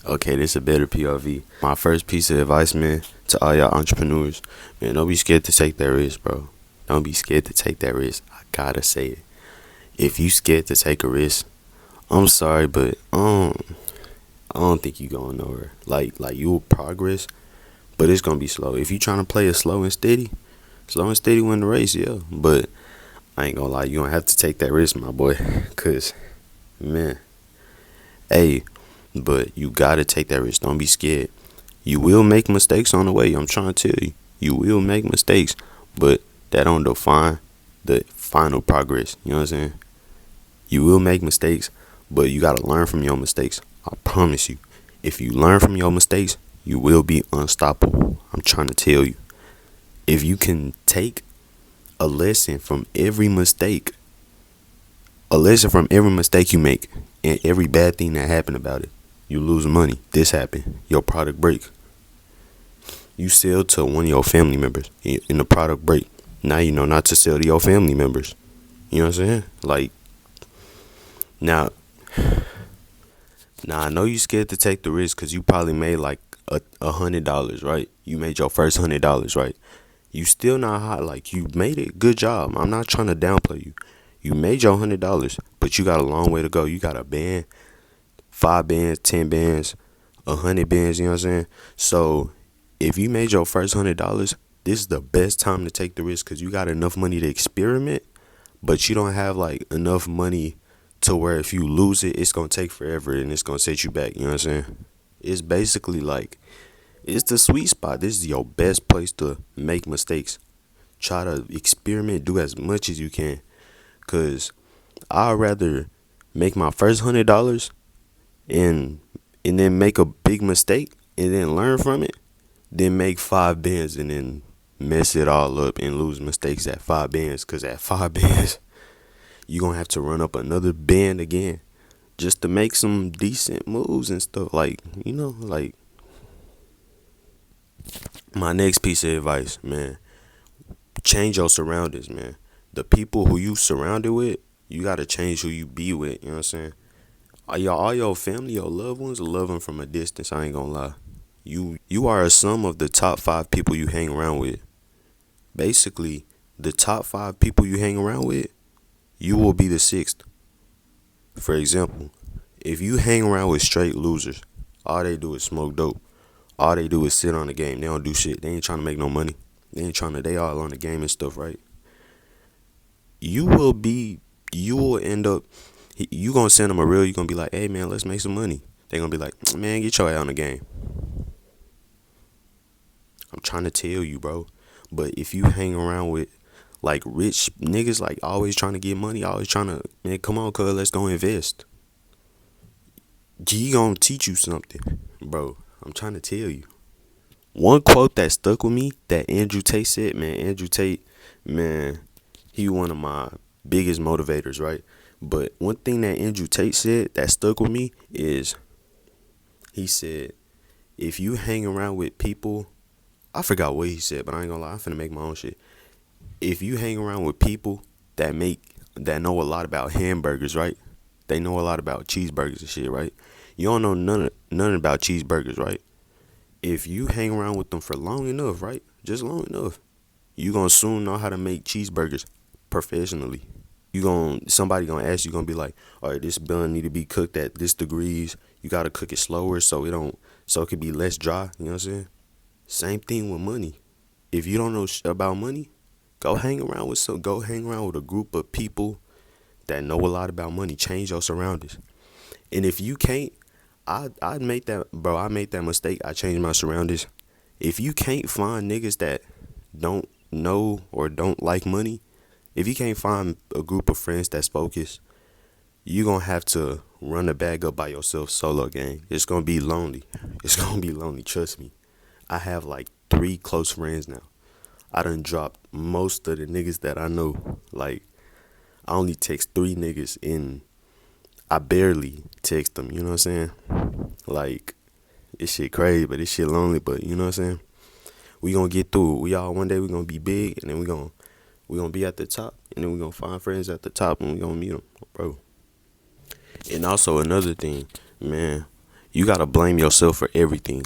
Okay, this a better POV. My first piece of advice, man, to all y'all entrepreneurs, man, don't be scared to take that risk, bro. Don't be scared to take that risk. I gotta say it. If you scared to take a risk, I'm sorry, but I don't think you going nowhere. Like you will progress, but it's gonna be slow. If you trying to play it slow and steady win the race, yeah. But I ain't gonna lie, you don't have to take that risk, my boy. Cause man, hey, but you gotta take that risk. Don't be scared. You will make mistakes on the way. I'm trying to tell you, you will make mistakes, but that don't define the final progress. You know what I'm saying? You will make mistakes, but you gotta learn from your mistakes. I promise you. If you learn from your mistakes, you will be unstoppable. I'm trying to tell you. If you can take a lesson from every mistake, a lesson from every mistake you make, and every bad thing that happened about it, you lose money. This happened. Your product break. You sell to one of your family members, and the product break. Now you know not to sell to your family members. You know what I'm saying? Like now, now I know you scared to take the risk because you probably made like $100, right? You made your first $100, right? You still not hot. Like you made it. Good job. I'm not trying to downplay you. You made your $100, but you got a long way to go. You got a band, 5 bands, 10 bands, 100 bands. You know what I'm saying? So if you made your first $100, this is the best time to take the risk because you got enough money to experiment, but you don't have like enough money to where if you lose it, it's gonna take forever and it's gonna set you back. You know what I'm saying? It's basically like it's the sweet spot. This is your best place to make mistakes. Try to experiment, do as much as you can. Cause I'd rather make my first $100 and then make a big mistake and then learn from it than make 5 bands and then mess it all up and lose mistakes at 5 bands. Cause at 5 bands, you gonna have to run up another band again just to make some decent moves and stuff. Like, like my next piece of advice, man, change your surroundings, man. The people who you surrounded with, you gotta change who you be with. You know what I'm saying? All your family, your loved ones, love them from a distance. I ain't gonna lie. You are a sum of the top 5 people you hang around with. Basically, the top 5 people you hang around with, you will be the sixth. For example, if you hang around with straight losers, all they do is smoke dope. All they do is sit on the game. They don't do shit. They ain't trying to make no money. They ain't trying to. They all on the game and stuff, right? You will be. You will end up. You gonna send them a reel. You gonna be like, "Hey man, let's make some money." They gonna be like, "Man, get your ass on the game." I'm trying to tell you, bro. But if you hang around with like rich niggas, like always trying to get money, always trying to, man, come on, cuz, let's go invest. He gonna teach you something, bro. I'm trying to tell you. One quote that stuck with me that Andrew Tate said, man. Andrew Tate, man, he one of my biggest motivators, right? But one thing that Andrew Tate said that stuck with me is he said, if you hang around with people, I forgot what he said, but I ain't gonna lie, I'm finna make my own shit. If you hang around with people that know a lot about hamburgers, right? They know a lot about cheeseburgers and shit, right? You don't know none about cheeseburgers, right? If you hang around with them for long enough, right? Just long enough, you gonna soon know how to make cheeseburgers professionally. Somebody gonna ask you, gonna be like, all right, this bun need to be cooked at this degrees. You gotta cook it slower so it can be less dry. You know what I'm saying? Same thing with money. If you don't know about money, go hang around with a group of people that know a lot about money. Change your surroundings. And if you can't, I made that, bro. I made that mistake. I changed my surroundings. If you can't find niggas that don't know or don't like money, if you can't find a group of friends that's focused, you gonna have to run the bag up by yourself, solo gang. It's gonna be lonely. It's gonna be lonely. Trust me. I have like 3 close friends now. I done dropped most of the niggas that I know. Like I only text 3 niggas and I barely text them. You know what I'm saying? Like this shit crazy, but this shit lonely. But you know what I'm saying? We gonna get through it. We all one day we gonna be big, and then we gonna be at the top, and then we gonna find friends at the top, and we gonna meet them, bro. And also another thing, man, You gotta blame yourself for everything.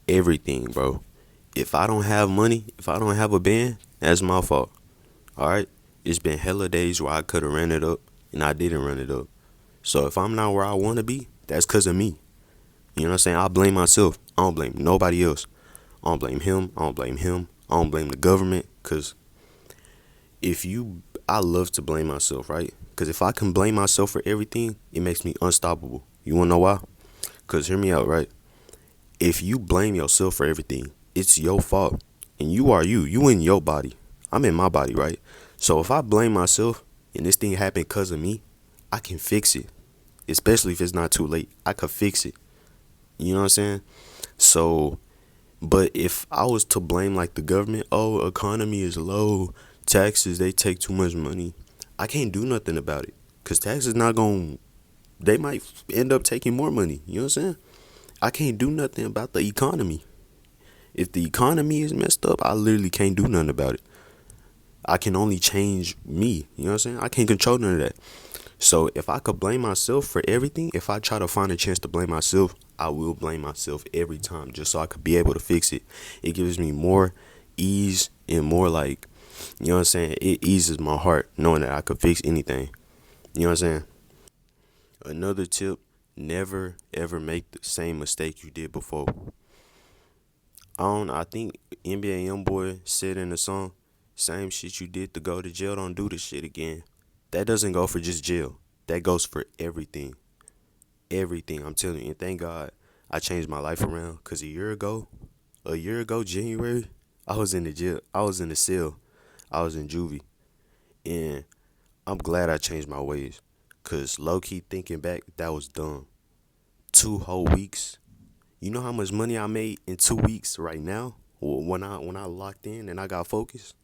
Everything, bro. If I don't have money, if I don't have a band, that's my fault. Alright? It's been hella days where I could have ran it up and I didn't run it up. So if I'm not where I wanna be, that's cause of me. You know what I'm saying? I blame myself. I don't blame nobody else. I don't blame him. I don't blame him. I don't blame the government. Cause I love to blame myself, right? Cause if I can blame myself for everything, it makes me unstoppable. You wanna know why? Cause hear me out, right? If you blame yourself for everything, it's your fault. And you are you. You in your body. I'm in my body, right? So if I blame myself and this thing happened because of me, I can fix it. Especially if it's not too late. I could fix it. You know what I'm saying? So, but if I was to blame like the government, oh, economy is low, taxes, they take too much money. I can't do nothing about it. Cause taxes not going they might end up taking more money. You know what I'm saying? I can't do nothing about the economy. If the economy is messed up, I literally can't do nothing about it. I can only change me. You know what I'm saying? I can't control none of that. So if I could blame myself for everything, if I try to find a chance to blame myself, I will blame myself every time just so I could be able to fix it. It gives me more ease and more like, you know what I'm saying? It eases my heart knowing that I could fix anything. You know what I'm saying? Another tip, never ever make the same mistake you did before. I think NBA YoungBoy said in the song, same shit you did to go to jail, don't do the shit again. That doesn't go for just jail. That goes for everything. Everything. I'm telling you. And thank God I changed my life around. Cause a year ago, January, I was in the jail. I was in the cell. I was in juvie. And I'm glad I changed my ways. Cause low key thinking back, that was dumb. 2 whole weeks. You know how much money I made in 2 weeks right now? When I locked in and I got focused?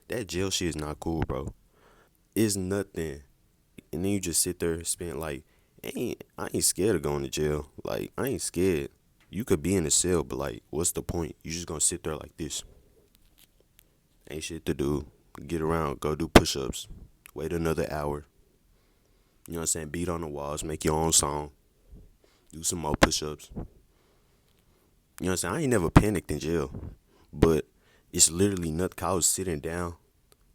That jail shit is not cool, bro. It's nothing. And then you just sit there and spend like, I ain't scared of going to jail. Like, I ain't scared. You could be in a cell, but like, what's the point? You just gonna sit there like this. Ain't shit to do. Get around, go do push ups. Wait another hour. You know what I'm saying? Beat on the walls, make your own song. Do some more push ups. You know what I'm saying? I ain't never panicked in jail. But it's literally nothing. I was sitting down.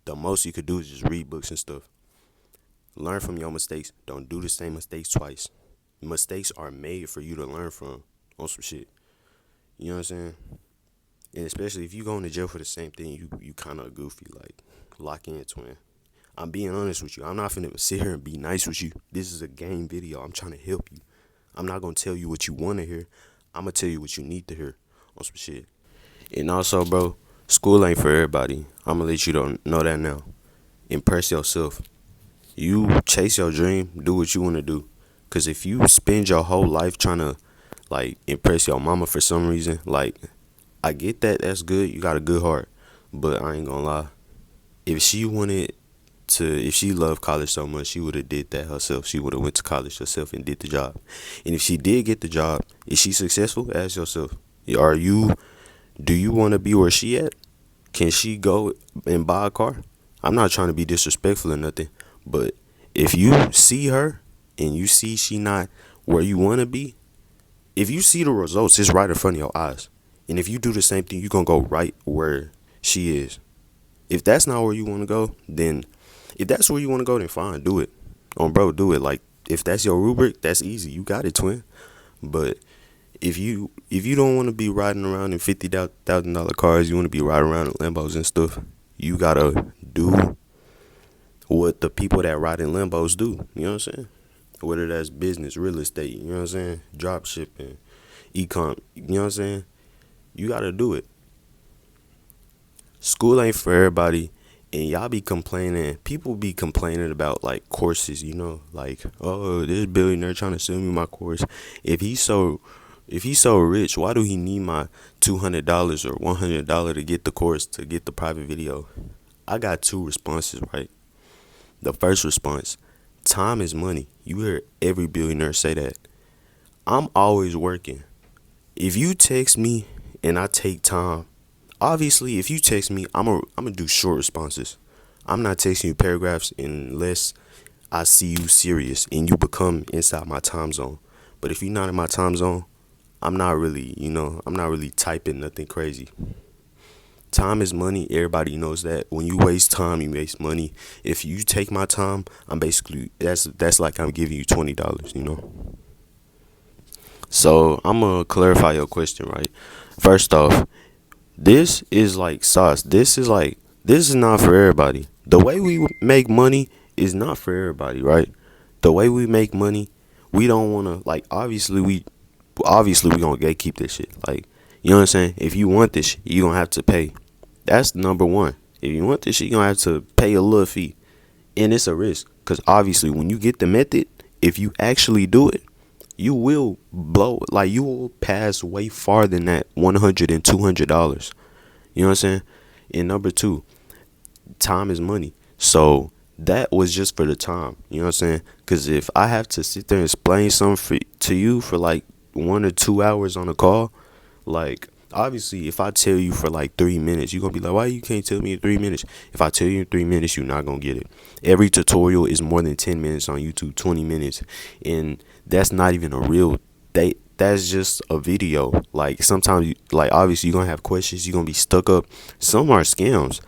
The most you could do is just read books and stuff. Learn from your mistakes. Don't do the same mistakes twice. Mistakes are made for you to learn from on some shit. You know what I'm saying? And especially if you going to jail for the same thing, you kind of goofy. Like, lock in, twin. I'm being honest with you. I'm not finna sit here and be nice with you. This is a game video. I'm trying to help you. I'm not gonna tell you what you want to hear. I'm gonna tell you what you need to hear on some shit. And also, bro, school ain't for everybody. I'm gonna let you know that now. Impress yourself. You chase your dream. Do what you want to do. Cause if you spend your whole life trying to like impress your mama for some reason, like I get that, that's good. You got a good heart, but I ain't gonna lie. If she wanted if she loved college so much, she would have did that herself. She would have went to college herself and did the job. And if she did get the job, is she successful? Ask yourself. Are you? Do you want to be where she at? Can she go and buy a car? I'm not trying to be disrespectful or nothing, but if you see her and you see she not where you want to be, if you see the results, it's right in front of your eyes. And if you do the same thing, you're going to go right where she is. If that's not where you want to go, then if that's where you want to go, then fine, do it. Bro, do it. Like, if that's your rubric, that's easy. You got it, twin. But if you don't want to be riding around in $50,000 cars, you want to be riding around in Lambos and stuff, you gotta do what the people that ride in Lambos do. You know what I'm saying? Whether that's business, real estate, you know what I'm saying? Drop shipping, e-com, you know what I'm saying? You gotta do it. School ain't for everybody. And y'all be complaining, people be complaining about like courses, like, oh, this billionaire trying to sell me my course. If he's so rich, why do he need my $200 or $100 to get the course, to get the private video? I got two responses, right? The first response, time is money. You hear every billionaire say that. I'm always working. If you text me and I take time, obviously, if you text me, I'm gonna do short responses. I'm not texting you paragraphs unless I see you serious and you become inside my time zone. But if you're not in my time zone, I'm not really typing nothing crazy. Time is money. Everybody knows that. When you waste time, you waste money. If you take my time, I'm basically that's like I'm giving you $20. So I'm gonna clarify your question, right? First off, this is like sauce. This is not for everybody. The way we make money is not for everybody, right? The way we make money, we don't wanna like obviously we gonna gatekeep this shit. Like, you know what I'm saying? If you want this shit, you gonna have to pay. That's number one. If you want this shit, you gonna have to pay a little fee. And it's a risk. Cause obviously when you get the method, if you actually do it, you will blow like you will pass way farther than that $100 and $200. You know what I'm saying? And number two, time is money. So that was just for the time. You know what I'm saying? Because if I have to sit there and explain something to you for like 1 or 2 hours on a call, like obviously if I tell you for like 3 minutes, you're gonna be like, why you can't tell me in 3 minutes? If I tell you in 3 minutes, you're not gonna get it. Every tutorial is more than 10 minutes on YouTube, 20 minutes. And that's not even a real date. That's just a video. Like sometimes like obviously you're gonna have questions, you're gonna be stuck up. Some are scams.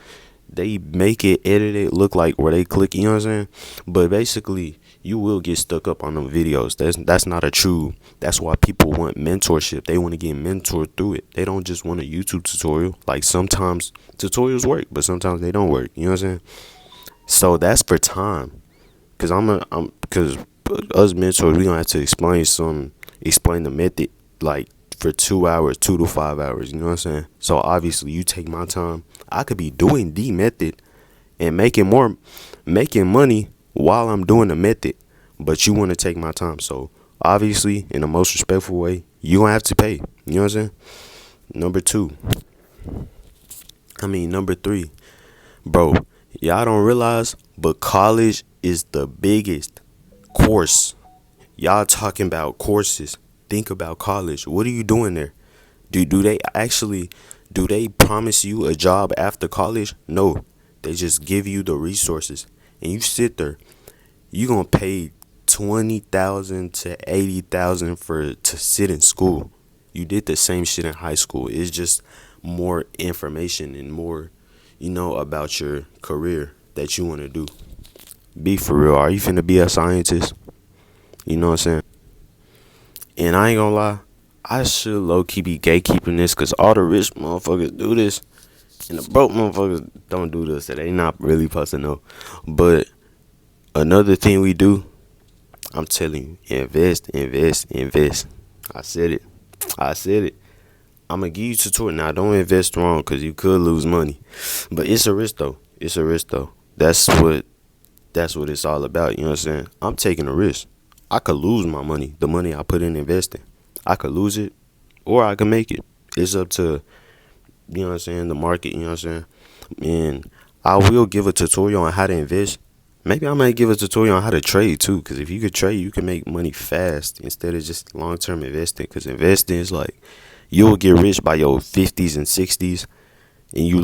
They make it edit it look like where they click, you know what I'm saying? But basically you will get stuck up on them videos. That's not a true. That's why people want mentorship. They want to get mentored through it. They don't just want a YouTube tutorial. Like sometimes tutorials work, but sometimes they don't work. You know what I'm saying? So that's for time. Cause us mentors, we gonna have to explain the method like for 2 hours, 2 to 5 hours. You know what I'm saying? So obviously, you take my time. I could be doing the method and making money while I'm doing the method, but you want to take my time. So obviously, in the most respectful way, you gonna have to pay. You know what I'm saying? Number two, number three, bro. Y'all don't realize, but college is the biggest course. Y'all talking about courses. Think about college. What are you doing there? Do they promise you a job after college? No. They just give you the resources. And you sit there. You gonna pay 20,000 to 80,000 for to sit in school. You did the same shit in high school. It's just more information and more, about your career that you wanna do. Be for real. Are you finna be a scientist? You know what I'm saying? And I ain't gonna lie, I should low key be gatekeeping this because all the rich motherfuckers do this and the broke motherfuckers don't do this. So they not really supposed to know. But another thing we do, I'm telling you, invest, invest, invest. I said it. I said it. I'm gonna give you tutorial. Now don't invest wrong because you could lose money. But it's a risk though. It's a risk though. That's what it's all about. You know what I'm saying? I'm taking a risk. I could lose my money, the money I put in investing. I could lose it or I can make it. It's up to, what I'm saying, the market, you know what I'm saying? And I will give a tutorial on how to invest. Maybe I might give a tutorial on how to trade too, because if you could trade, you can make money fast instead of just long term investing. Because investing is like you'll get rich by your 50s and 60s, and you